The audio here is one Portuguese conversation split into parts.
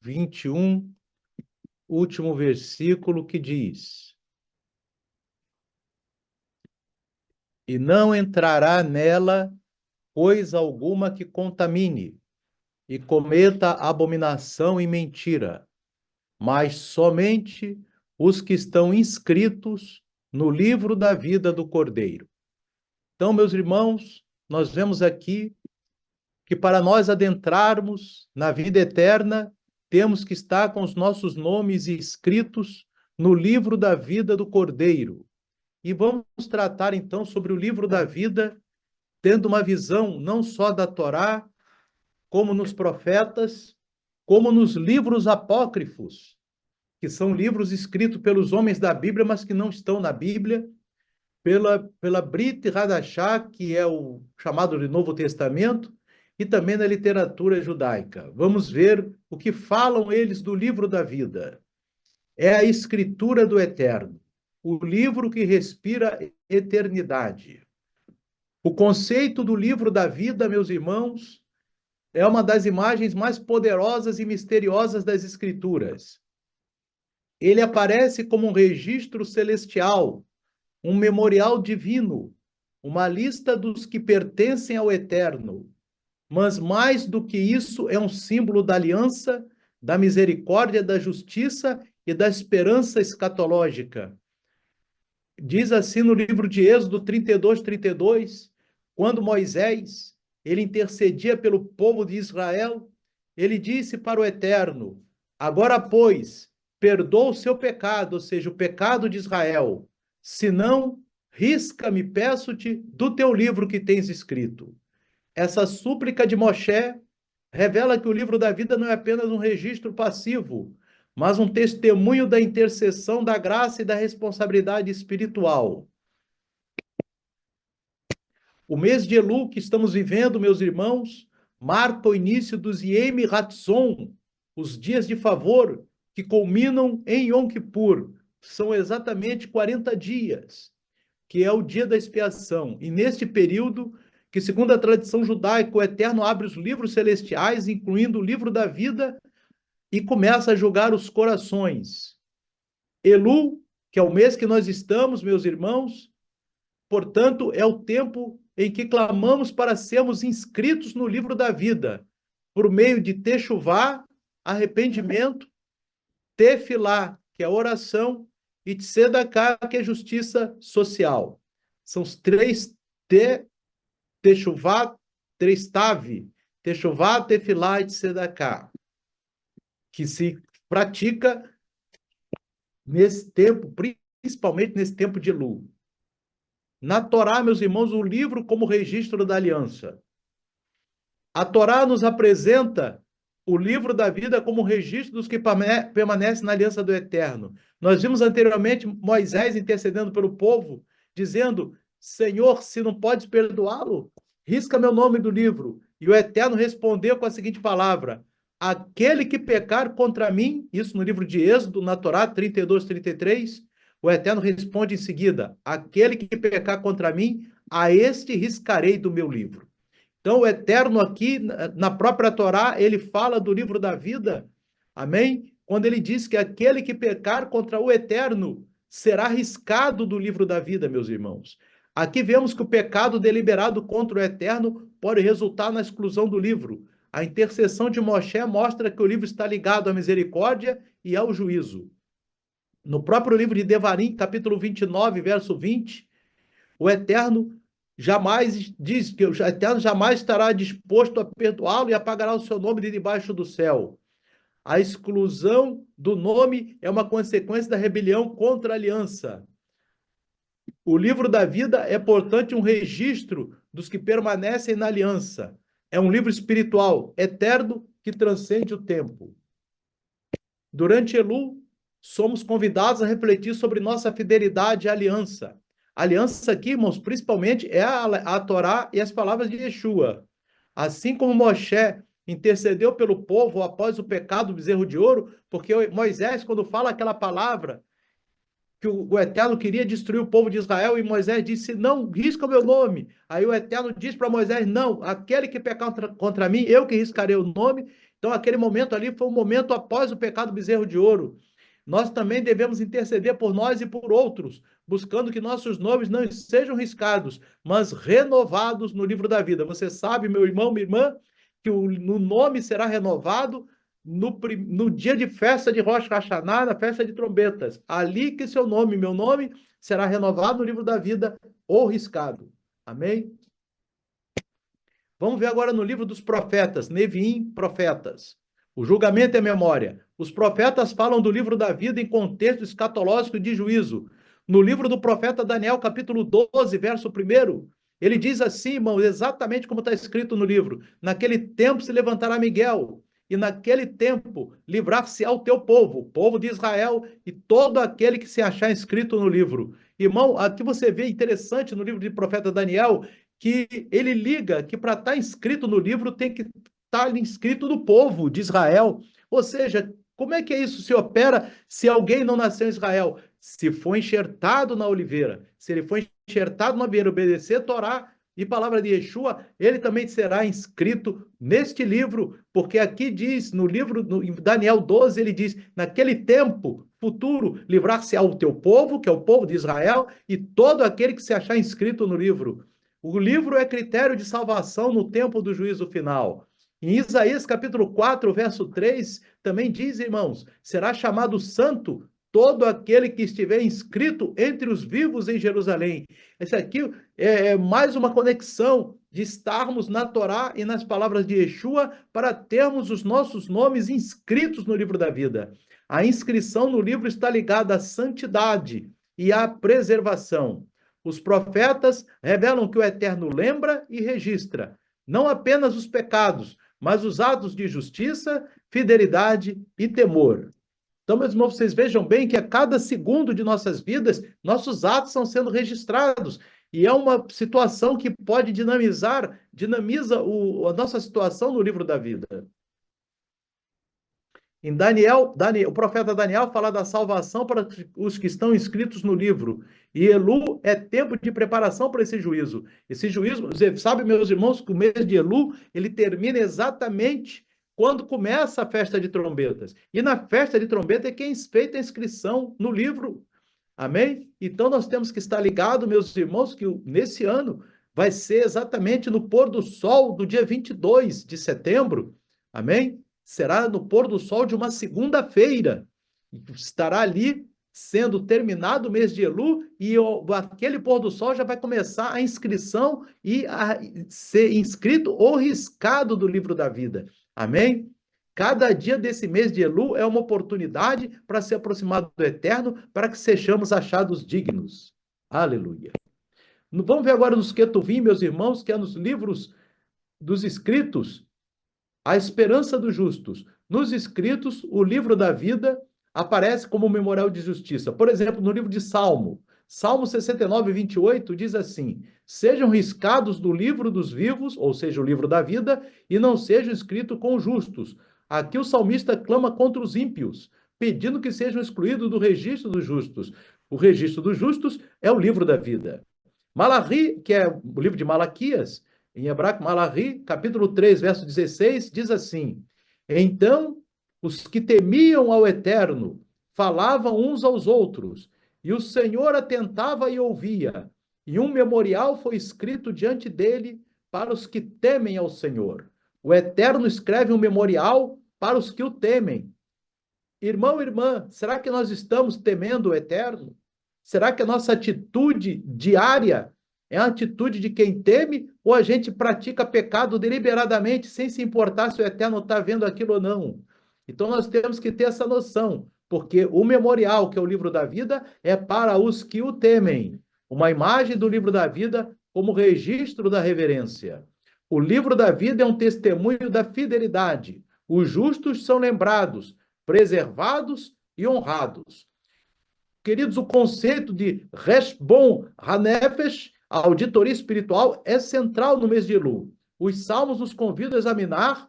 21, último versículo, que diz: e não entrará nela coisa alguma que contamine e cometa abominação e mentira, mas somente os que estão inscritos no livro da vida do Cordeiro. Então, meus irmãos, nós vemos aqui que para nós adentrarmos na vida eterna, temos que estar com os nossos nomes inscritos no livro da vida do Cordeiro. E vamos tratar então sobre o livro da vida, tendo uma visão não só da Torá, como nos profetas, como nos livros apócrifos, que são livros escritos pelos homens da Bíblia, mas que não estão na Bíblia, pela Brit Hadashah, que é o chamado de Novo Testamento, e também na literatura judaica. Vamos ver o que falam eles do livro da vida. É a escritura do eterno, o livro que respira eternidade. O conceito do livro da vida, meus irmãos, é uma das imagens mais poderosas e misteriosas das Escrituras. Ele aparece como um registro celestial, um memorial divino, uma lista dos que pertencem ao eterno. Mas mais do que isso, é um símbolo da aliança, da misericórdia, da justiça e da esperança escatológica. Diz assim no livro de Êxodo 32, quando Moisés, ele intercedia pelo povo de Israel, ele disse para o Eterno: agora, pois, perdoa o seu pecado, ou seja, o pecado de Israel, senão, risca-me, peço-te, do teu livro que tens escrito. Essa súplica de Moshe revela que o livro da vida não é apenas um registro passivo, mas um testemunho da intercessão, da graça e da responsabilidade espiritual. O mês de Elul que estamos vivendo, meus irmãos, marca o início dos Yom Ratzon, os dias de favor, que culminam em Yom Kippur. São exatamente 40 dias, que é o dia da expiação. E neste período, que segundo a tradição judaica, o Eterno abre os livros celestiais, incluindo o livro da vida, e começa a julgar os corações. Elul, que é o mês que nós estamos, meus irmãos, portanto, é o tempo em que clamamos para sermos inscritos no livro da vida, por meio de Techuvá, arrependimento, Tefilá, que é oração, e Tzedaká, que é justiça social. São os três Techuvá, três Tav, Techuvá, Tefilá e Tzedaká, que se pratica nesse tempo, principalmente nesse tempo de Elul. Na Torá, meus irmãos, o livro como registro da aliança. A Torá nos apresenta o livro da vida como registro dos que permanecem na aliança do Eterno. Nós vimos anteriormente Moisés intercedendo pelo povo, dizendo: Senhor, se não podes perdoá-lo, risca meu nome do livro. E o Eterno respondeu com a seguinte palavra: aquele que pecar contra mim, isso no livro de Êxodo, na Torá 32, o Eterno responde em seguida: aquele que pecar contra mim, a este riscarei do meu livro. Então, o Eterno aqui, na própria Torá, ele fala do livro da vida, amém? Quando ele diz que aquele que pecar contra o Eterno será riscado do livro da vida, meus irmãos. Aqui vemos que o pecado deliberado contra o Eterno pode resultar na exclusão do livro. A intercessão de Moshe mostra que o livro está ligado à misericórdia e ao juízo. No próprio livro de Devarim, capítulo 29, verso 20, o Eterno jamais diz que o Eterno jamais estará disposto a perdoá-lo e apagará o seu nome de debaixo do céu. A exclusão do nome é uma consequência da rebelião contra a aliança. O livro da vida é, portanto, um registro dos que permanecem na aliança. É um livro espiritual, eterno, que transcende o tempo. Durante Elul, somos convidados a refletir sobre nossa fidelidade à aliança. A aliança aqui, irmãos, principalmente é a Torá e as palavras de Yeshua. Assim como Moshe intercedeu pelo povo após o pecado do bezerro de ouro, porque Moisés, quando fala aquela palavra, que o Eterno queria destruir o povo de Israel, e Moisés disse: não, risca o meu nome. Aí o Eterno diz para Moisés: não, aquele que pecar contra mim, eu que riscarei o nome. Então, aquele momento ali foi um momento após o pecado do bezerro de ouro. Nós também devemos interceder por nós e por outros, buscando que nossos nomes não sejam riscados, mas renovados no livro da vida. Você sabe, meu irmão, minha irmã, que o nome será renovado no dia de festa de Rosh Hashanah, na festa de trombetas. Ali que seu nome, meu nome, será renovado no livro da vida ou riscado. Amém? Vamos ver agora no livro dos profetas, Neviim, profetas. O julgamento é memória. Os profetas falam do livro da vida em contexto escatológico de juízo. No livro do profeta Daniel, capítulo 12, verso 1, ele diz assim, irmão, exatamente como está escrito no livro: naquele tempo se levantará Miguel, e naquele tempo livrar-se-á o teu povo, o povo de Israel, e todo aquele que se achar escrito no livro. Irmão, aqui você vê interessante no livro de profeta Daniel, que ele liga que para estar inscrito no livro tem que estar inscrito no povo de Israel. Ou seja, como é que é isso se opera se alguém não nasceu em Israel? Se foi enxertado na oliveira, se ele foi enxertado na oliveira, obedecer a Torá e palavra de Yeshua, ele também será inscrito neste livro, porque aqui diz, no livro, em Daniel 12, ele diz, naquele tempo futuro, livrar-se-á o teu povo, que é o povo de Israel, e todo aquele que se achar inscrito no livro. O livro é critério de salvação no tempo do juízo final. Em Isaías capítulo 4, verso 3, também diz, irmãos, será chamado santo todo aquele que estiver inscrito entre os vivos em Jerusalém. Esse aqui é mais uma conexão de estarmos na Torá e nas palavras de Yeshua para termos os nossos nomes inscritos no livro da vida. A inscrição no livro está ligada à santidade e à preservação. Os profetas revelam que o Eterno lembra e registra, não apenas os pecados, mas os atos de justiça, fidelidade e temor. Então, meus irmãos, vocês vejam bem que a cada segundo de nossas vidas, nossos atos estão sendo registrados. E é uma situação que pode dinamiza a nossa situação no livro da vida. Em Daniel, o profeta Daniel fala da salvação para os que estão inscritos no livro. E Elu é tempo de preparação para esse juízo. Esse juízo, você sabe, meus irmãos, que o mês de Elu, ele termina exatamente quando começa a festa de trombetas. E na festa de trombeta é quem feita a inscrição no livro. Amém? Então nós temos que estar ligados, meus irmãos, que nesse ano vai ser exatamente no pôr do sol do dia 22 de setembro. Amém? Será no pôr do sol de uma segunda-feira. Estará ali sendo terminado o mês de Elu e aquele pôr do sol já vai começar a inscrição e a ser inscrito ou riscado do livro da vida. Amém? Cada dia desse mês de Elu é uma oportunidade para se aproximar do Eterno, para que sejamos achados dignos. Aleluia. Vamos ver agora nos Ketuvim, meus irmãos, que é nos livros dos escritos, a esperança dos justos. Nos escritos, o livro da vida aparece como um memorial de justiça. Por exemplo, no livro de Salmo, Salmo 69, 28, diz assim: sejam riscados do livro dos vivos, ou seja, o livro da vida, e não sejam escritos com os justos. Aqui o salmista clama contra os ímpios, pedindo que sejam excluídos do registro dos justos. O registro dos justos é o livro da vida. Malachi, que é o livro de Malaquias, em hebraico, Malachi, capítulo 3, verso 16, diz assim: então os que temiam ao Eterno falavam uns aos outros, e o Senhor atentava e ouvia, e um memorial foi escrito diante dele para os que temem ao Senhor. O Eterno escreve um memorial para os que o temem. Irmão, irmã, será que nós estamos temendo o Eterno? Será que a nossa atitude diária é a atitude de quem teme, ou a gente pratica pecado deliberadamente, sem se importar se o Eterno está vendo aquilo ou não? Então nós temos que ter essa noção, porque o memorial, que é o livro da vida, é para os que o temem. Uma imagem do livro da vida como registro da reverência. O livro da vida é um testemunho da fidelidade. Os justos são lembrados, preservados e honrados. Queridos, o conceito de Reshbon Hanefesh, a auditoria espiritual, é central no mês de Elu. Os salmos nos convidam a examinar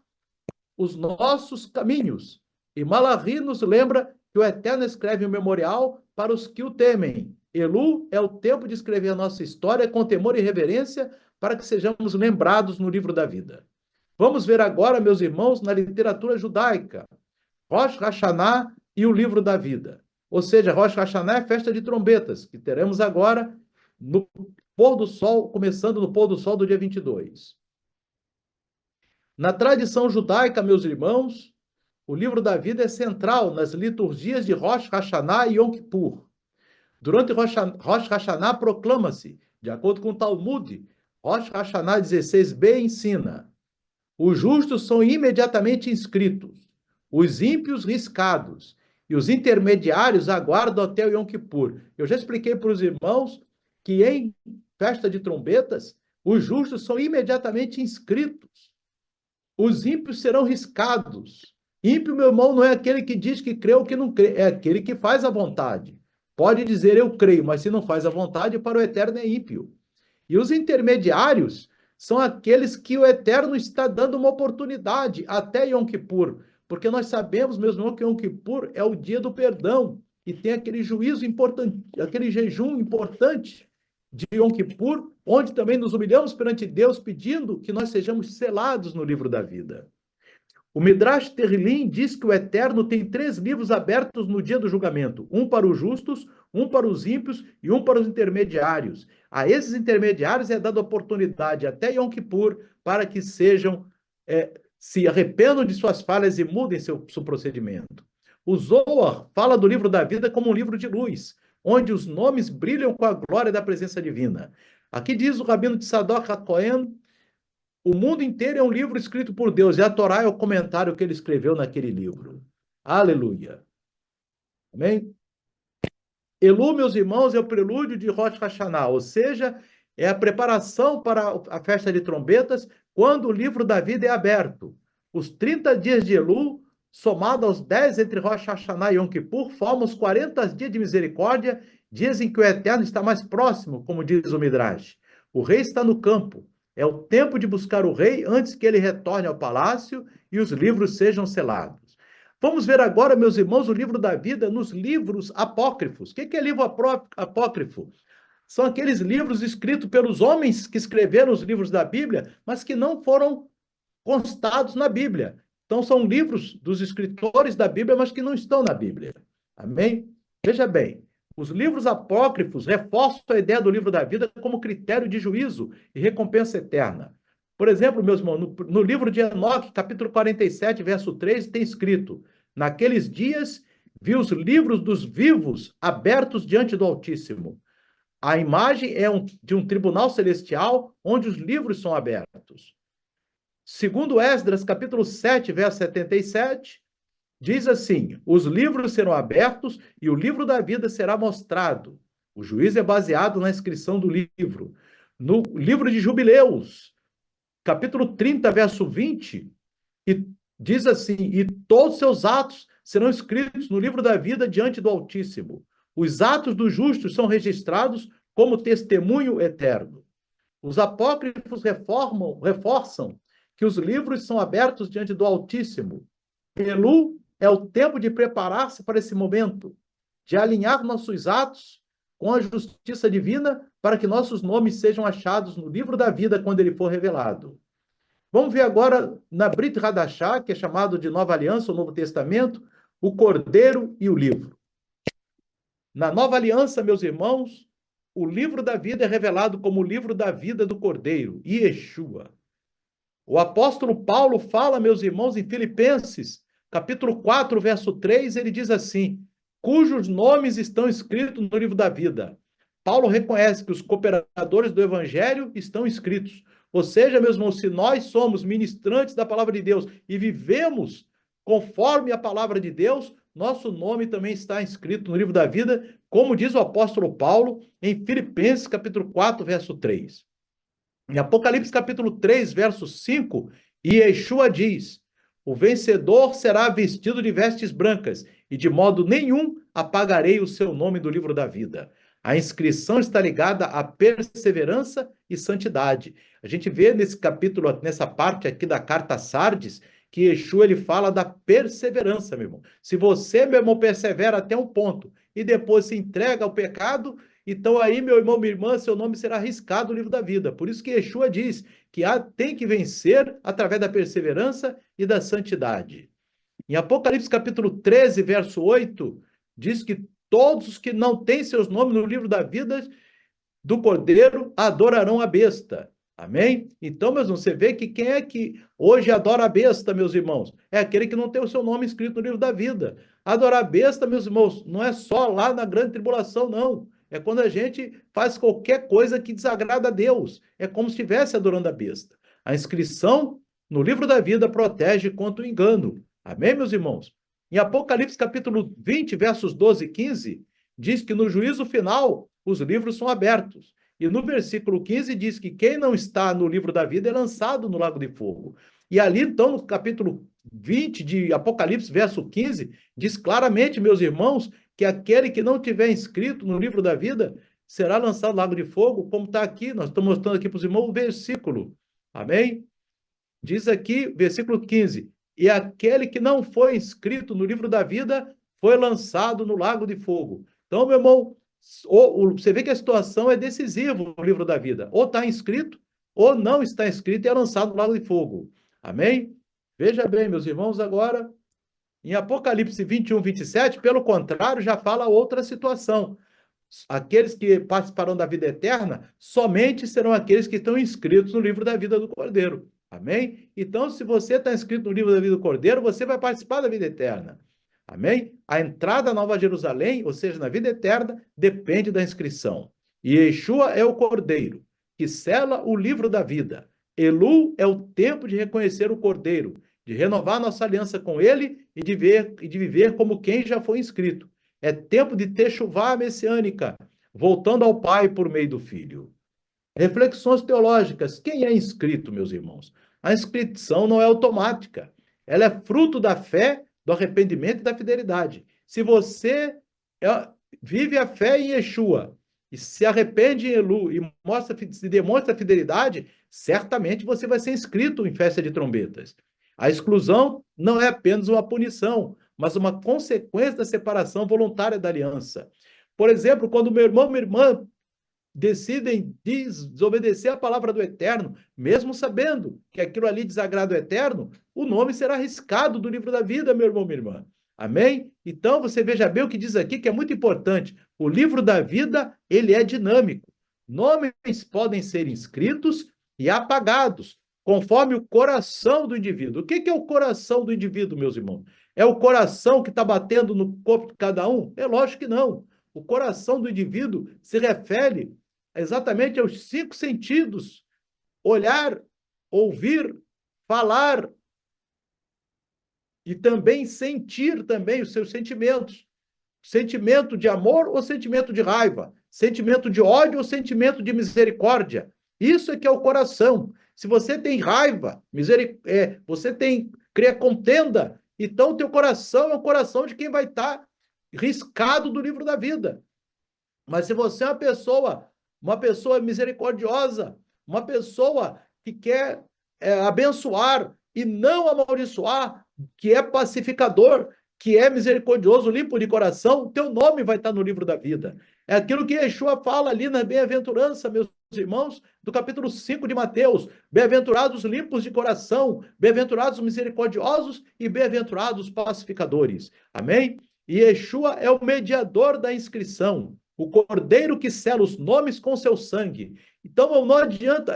os nossos caminhos. E Malachi nos lembra que o Eterno escreve um memorial para os que o temem. Elu é o tempo de escrever a nossa história com temor e reverência para que sejamos lembrados no livro da vida. Vamos ver agora, meus irmãos, na literatura judaica, Rosh Hashanah e o livro da vida. Ou seja, Rosh Hashanah é festa de trombetas, que teremos agora no pôr do sol, começando no pôr do sol do dia 22. Na tradição judaica, meus irmãos, o livro da vida é central nas liturgias de Rosh Hashanah e Yom Kippur. Durante Rosh Hashanah proclama-se, de acordo com o Talmud, Rosh Hashanah 16b ensina: os justos são imediatamente inscritos, os ímpios riscados, e os intermediários aguardam até o Yom Kippur. Eu já expliquei para os irmãos que em festa de trombetas, os justos são imediatamente inscritos, os ímpios serão riscados. Ímpio, meu irmão, não é aquele que diz que crê ou que não crê, é aquele que faz a vontade. Pode dizer eu creio, mas se não faz a vontade, para o eterno é ímpio. E os intermediários são aqueles que o eterno está dando uma oportunidade até Yom Kippur, porque nós sabemos, meus irmãos, que Yom Kippur é o dia do perdão, e tem aquele juízo importante, aquele jejum importante de Yom Kippur, onde também nos humilhamos perante Deus, pedindo que nós sejamos selados no livro da vida. O Midrash Terrilim diz que o Eterno tem 3 livros abertos no dia do julgamento, um para os justos, um para os ímpios e um para os intermediários. A esses intermediários é dada oportunidade até Yom Kippur para que se arrependam de suas falhas e mudem seu procedimento. O Zohar fala do livro da vida como um livro de luz, onde os nomes brilham com a glória da presença divina. Aqui diz o Rabino de Tzadok HaKohen: o mundo inteiro é um livro escrito por Deus, e a Torá é o comentário que ele escreveu naquele livro. Aleluia. Amém? Elu, meus irmãos, é o prelúdio de Rosh Hashanah, ou seja, é a preparação para a festa de trombetas, quando o livro da vida é aberto. Os 30 dias de Elu, somado aos 10 entre Rosh Hashanah e Yom Kippur, formam os 40 dias de misericórdia, dias em que o Eterno está mais próximo, como diz o Midrash. O rei está no campo. É o tempo de buscar o rei antes que ele retorne ao palácio e os livros sejam selados. Vamos ver agora, meus irmãos, o livro da vida nos livros apócrifos. O que é livro apócrifo? São aqueles livros escritos pelos homens que escreveram os livros da Bíblia, mas que não foram constados na Bíblia. Então, são livros dos escritores da Bíblia, mas que não estão na Bíblia. Amém? Veja bem, os livros apócrifos reforçam a ideia do livro da vida como critério de juízo e recompensa eterna. Por exemplo, meus irmãos, no livro de Enoque, capítulo 47, verso 3, tem escrito: naqueles dias vi os livros dos vivos abertos diante do Altíssimo. A imagem é de um tribunal celestial onde os livros são abertos. Segundo Esdras, capítulo 7, verso 77, diz assim: os livros serão abertos e o livro da vida será mostrado. O juízo é baseado na inscrição do livro. No livro de Jubileus, capítulo 30, verso 20, e diz assim: e todos os seus atos serão escritos no livro da vida diante do Altíssimo. Os atos dos justos são registrados como testemunho eterno. Os apócrifos reforçam que os livros são abertos diante do Altíssimo. Elu é o tempo de preparar-se para esse momento, de alinhar nossos atos com a justiça divina para que nossos nomes sejam achados no livro da vida quando ele for revelado. Vamos ver agora na Brit Hadashah, que é chamado de Nova Aliança, o Novo Testamento, o Cordeiro e o livro. Na Nova Aliança, meus irmãos, o livro da vida é revelado como o livro da vida do Cordeiro, Yeshua. O apóstolo Paulo fala, meus irmãos, em Filipenses, capítulo 4, verso 3, ele diz assim: cujos nomes estão escritos no livro da vida. Paulo reconhece que os cooperadores do evangelho estão escritos. Ou seja, meus irmãos, se nós somos ministrantes da palavra de Deus e vivemos conforme a palavra de Deus, nosso nome também está escrito no livro da vida, como diz o apóstolo Paulo em Filipenses, capítulo 4, verso 3. Em Apocalipse, capítulo 3, verso 5, Yeshua diz: o vencedor será vestido de vestes brancas, e de modo nenhum apagarei o seu nome do livro da vida. A inscrição está ligada à perseverança e santidade. A gente vê nesse capítulo, nessa parte aqui da carta a Sardes, que Yeshua ele fala da perseverança, meu irmão. Se você, meu irmão, persevera até um ponto e depois se entrega ao pecado, Então aí, meu irmão, minha irmã, seu nome será riscado no livro da vida. Por isso que Yeshua diz que tem que vencer através da perseverança e da santidade. Em Apocalipse capítulo 13, verso 8, diz que todos os que não têm seus nomes no livro da vida do Cordeiro adorarão a besta. Amém? Então, meus irmãos, você vê que quem é que hoje adora a besta, meus irmãos? É aquele que não tem o seu nome escrito no livro da vida. Adorar a besta, meus irmãos, não é só lá na grande tribulação, não. É quando a gente faz qualquer coisa que desagrada a Deus. É como se estivesse adorando a besta. A inscrição no livro da vida protege contra o engano. Amém, meus irmãos? Em Apocalipse capítulo 20, versos 12 e 15, diz que no juízo final os livros são abertos. E no versículo 15 diz que quem não está no livro da vida é lançado no lago de fogo. E ali, então, no capítulo 20 de Apocalipse, verso 15, diz claramente, meus irmãos, que aquele que não tiver inscrito no livro da vida será lançado no lago de fogo, como está aqui, nós estamos mostrando aqui para os irmãos o versículo. Amém? Diz aqui, versículo 15, e aquele que não foi inscrito no livro da vida foi lançado no lago de fogo. Então, meu irmão, você vê que a situação é decisiva no livro da vida. Ou está inscrito, ou não está inscrito e é lançado no lago de fogo. Amém? Veja bem, meus irmãos, agora, em Apocalipse 21, 27, pelo contrário, já fala outra situação. Aqueles que participarão da vida eterna, somente serão aqueles que estão inscritos no livro da vida do Cordeiro. Amém? Então, se você está inscrito no livro da vida do Cordeiro, você vai participar da vida eterna. Amém? A entrada à Nova Jerusalém, ou seja, na vida eterna, depende da inscrição. E Yeshua é o Cordeiro, que sela o livro da vida. Elu é o tempo de reconhecer o Cordeiro, de renovar nossa aliança com ele e de viver como quem já foi inscrito. É tempo de techuvá messiânica, voltando ao Pai por meio do Filho. Reflexões teológicas. Quem é inscrito, meus irmãos? A inscrição não é automática. Ela é fruto da fé, do arrependimento e da fidelidade. Se você vive a fé em Yeshua e se arrepende em Elu e se demonstra fidelidade, certamente você vai ser inscrito em festa de trombetas. A exclusão não é apenas uma punição, mas uma consequência da separação voluntária da aliança. Por exemplo, quando meu irmão, minha irmã decidem desobedecer a palavra do Eterno, mesmo sabendo que aquilo ali desagrada o Eterno, o nome será riscado do livro da vida, meu irmão, minha irmã. Amém? Então, você veja bem o que diz aqui, que é muito importante. O livro da vida, ele é dinâmico. Nomes podem ser inscritos e apagados, conforme o coração do indivíduo. O que é o coração do indivíduo, meus irmãos? É o coração que está batendo no corpo de cada um? É lógico que não. O coração do indivíduo se refere exatamente aos 5 sentidos: olhar, ouvir, falar e também sentir também os seus sentimentos. Sentimento de amor ou sentimento de raiva? Sentimento de ódio ou sentimento de misericórdia? Isso é que é o coração. Se você tem raiva, você cria contenda, então o teu coração é o coração de quem vai estar riscado do livro da vida. Mas se você é uma pessoa misericordiosa, uma pessoa que quer abençoar e não amaldiçoar, que é pacificador, que é misericordioso, limpo de coração, teu nome vai estar no livro da vida. É aquilo que Yeshua fala ali na bem-aventurança, meus irmãos, do capítulo 5 de Mateus. Bem-aventurados limpos de coração, bem-aventurados misericordiosos e bem-aventurados pacificadores. Amém? E Yeshua é o mediador da inscrição, o cordeiro que sela os nomes com seu sangue. Então, não adianta,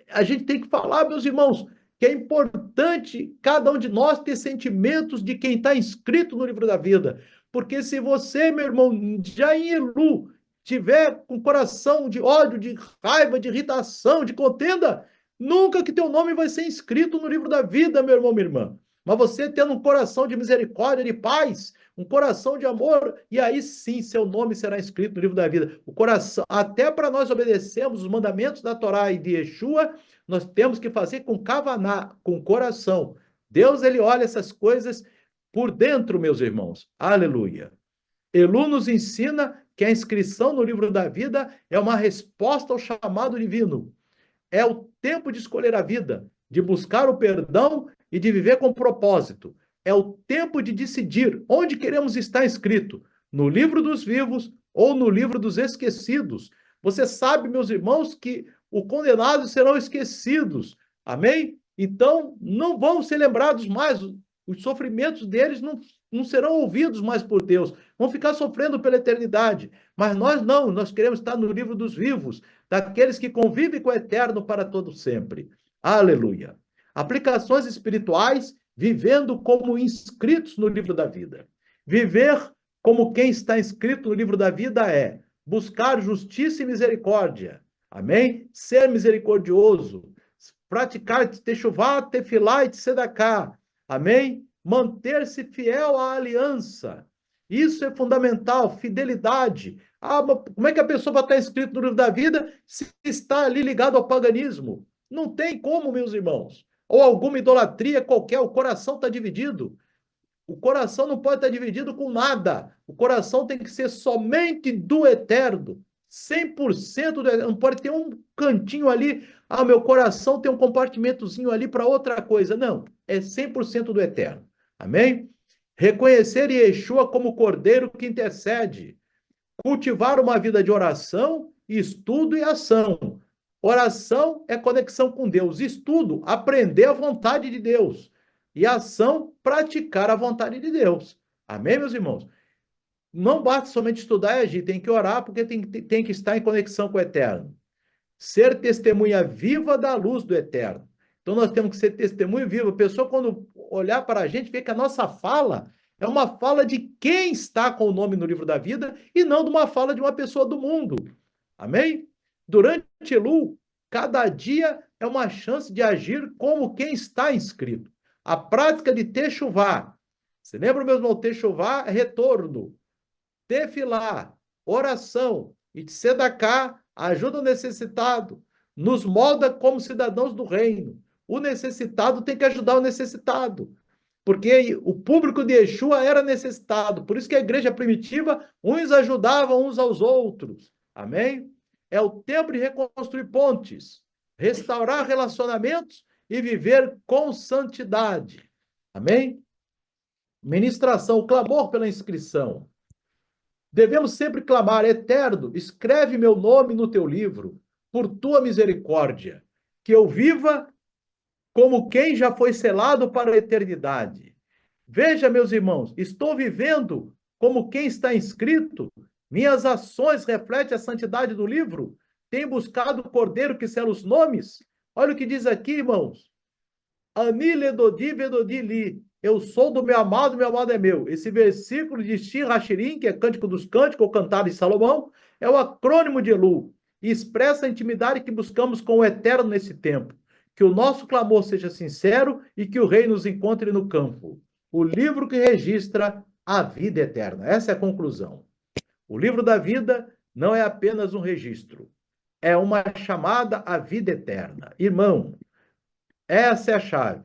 a gente tem que falar, meus irmãos, que é importante cada um de nós ter sentimentos de quem está inscrito no livro da vida. Porque se você, meu irmão, já em Elu, tiver com coração de ódio, de raiva, de irritação, de contenda, nunca que teu nome vai ser inscrito no livro da vida, meu irmão, minha irmã. Mas você tendo um coração de misericórdia, de paz, um coração de amor, e aí sim seu nome será escrito no livro da vida. O coração, até para nós obedecermos os mandamentos da Torá e de Yeshua, nós temos que fazer com kavaná, com coração. Deus, ele olha essas coisas por dentro, meus irmãos. Aleluia. Elu nos ensina que a inscrição no livro da vida é uma resposta ao chamado divino. É o tempo de escolher a vida, de buscar o perdão e de viver com propósito. É o tempo de decidir onde queremos estar inscrito, no livro dos vivos ou no livro dos esquecidos. Você sabe, meus irmãos, que os condenados serão esquecidos. Amém? Então, não vão ser lembrados mais. Os sofrimentos deles não serão ouvidos mais por Deus. Vão ficar sofrendo pela eternidade. Mas nós não, nós queremos estar no livro dos vivos, daqueles que convivem com o eterno para todo sempre. Aleluia. Aplicações espirituais, vivendo como inscritos no livro da vida. Viver como quem está inscrito no livro da vida é buscar justiça e misericórdia. Amém? Ser misericordioso. Praticar techuvá, tefilá e tzedaká. Amém? Manter-se fiel à aliança. Isso é fundamental, fidelidade. Ah, como é que a pessoa vai estar inscrita no livro da vida se está ali ligado ao paganismo? Não tem como, meus irmãos. Ou alguma idolatria qualquer, o coração está dividido. O coração não pode estar dividido com nada. O coração tem que ser somente do eterno. 100% do eterno. Não pode ter um cantinho ali. Ah, meu coração tem um compartimentozinho ali para outra coisa. Não. É 100% do eterno. Amém? Reconhecer Yeshua como cordeiro que intercede. Cultivar uma vida de oração, estudo e ação. Oração é conexão com Deus. Estudo, aprender a vontade de Deus. E ação, praticar a vontade de Deus. Amém, meus irmãos? Não basta somente estudar e agir, tem que orar porque tem que estar em conexão com o Eterno. Ser testemunha viva da luz do Eterno. Então nós temos que ser testemunha viva. A pessoa, quando olhar para a gente, vê que a nossa fala é uma fala de quem está com o nome no livro da vida e não de uma fala de uma pessoa do mundo. Amém? Durante Elul, cada dia é uma chance de agir como quem está inscrito. A prática de techuvá. Você lembra, meu irmão? Techuvá é retorno. Tefilá, oração. E tzedaká, ajuda o necessitado. Nos molda como cidadãos do reino. O necessitado tem que ajudar o necessitado. Porque o público de Yeshua era necessitado. Por isso que a igreja primitiva, uns ajudavam uns aos outros. Amém? É o tempo de reconstruir pontes, restaurar relacionamentos e viver com santidade. Amém? Ministração, o clamor pela inscrição. Devemos sempre clamar, Eterno, escreve meu nome no teu livro, por tua misericórdia, que eu viva como quem já foi selado para a eternidade. Veja, meus irmãos, estou vivendo como quem está inscrito, minhas ações refletem a santidade do livro, tenho buscado o cordeiro que sela os nomes. Olha o que diz aqui, irmãos. Ani ledodi vedodi li. Eu sou do meu amado é meu. Esse versículo de Shir Hashirim, que é Cântico dos Cânticos, ou Cantar de Salomão, é o acrônimo de Elul, e expressa a intimidade que buscamos com o Eterno nesse tempo. Que o nosso clamor seja sincero e que o Rei nos encontre no campo. O livro que registra a vida eterna. Essa é a conclusão. O livro da vida não é apenas um registro, é uma chamada à vida eterna. Irmão, essa é a chave.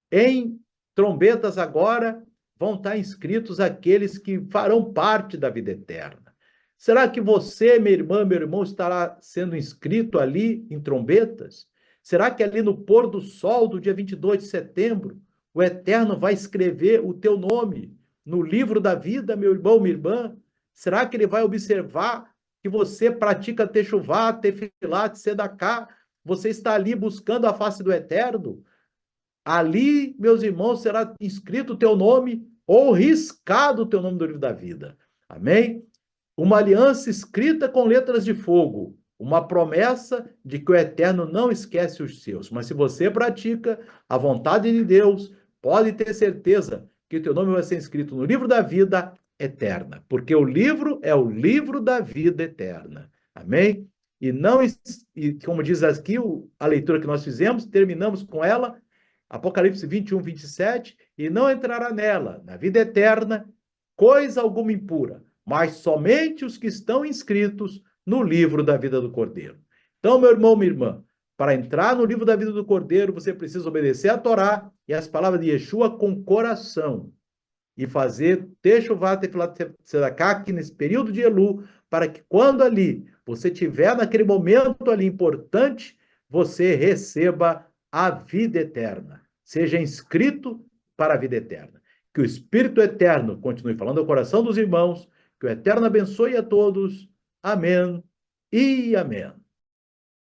Em trombetas agora vão estar inscritos aqueles que farão parte da vida eterna. Será que você, minha irmã, meu irmão, estará sendo inscrito ali em trombetas? Será que ali no pôr do sol do dia 22 de setembro, o Eterno vai escrever o teu nome no livro da vida, meu irmão, minha irmã? Será que ele vai observar que você pratica techuvá, tefilá, tzedaká? Você está ali buscando a face do Eterno? Ali, meus irmãos, será escrito o teu nome ou riscado o teu nome do livro da vida. Amém? Uma aliança escrita com letras de fogo. Uma promessa de que o Eterno não esquece os seus. Mas se você pratica a vontade de Deus, pode ter certeza que o teu nome vai ser escrito no livro da vida eterna. Porque o livro é o livro da vida eterna. Amém? E não, e como diz aqui a leitura que nós fizemos, terminamos com ela, Apocalipse 21, 27, e não entrará nela, na vida eterna, coisa alguma impura, mas somente os que estão inscritos no livro da vida do Cordeiro. Então, meu irmão, minha irmã, para entrar no livro da vida do Cordeiro, você precisa obedecer a Torá e as palavras de Yeshua com coração e fazer techuvá, tefilá, tzedaká aqui nesse período de Elul, para que quando ali você tiver naquele momento ali importante, você receba a vida eterna, seja inscrito para a vida eterna. Que o Espírito Eterno continue falando ao coração dos irmãos, que Que o Eterno abençoe a todos. Amém e amém.